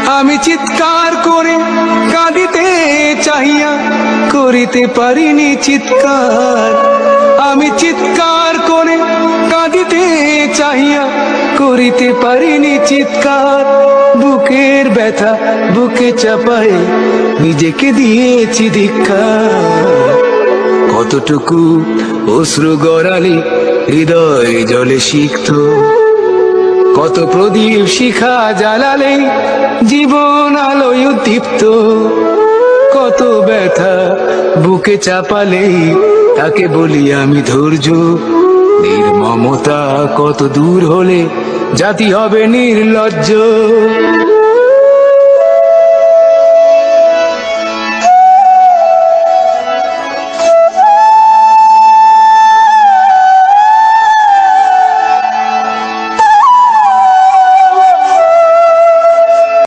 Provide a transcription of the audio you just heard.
আমি চিৎকার করে কাঁদিতে চাহিয়া করিতে পারিনি চিৎকার। আমি চিৎকার করে কাঁদিতে চাহিয়া করিতে পারিনি চিৎকার। বুকের ব্যথা বুকে চাপায়ে নিজেকে দিয়েছি ধিক্কার। কতটুকু অশ্রু গড়ালে হৃদয় জলে সিক্ত, কত প্রদীপ শিখা জ্বালালে জীবন আলোয় উদ্দীপ্ত। কত ব্যথা বুকে চাপালে তাকে বলি আমি ধৈর্য। নির্মমতা কত দূর হলে জাতি হবে নির্লজ্জ।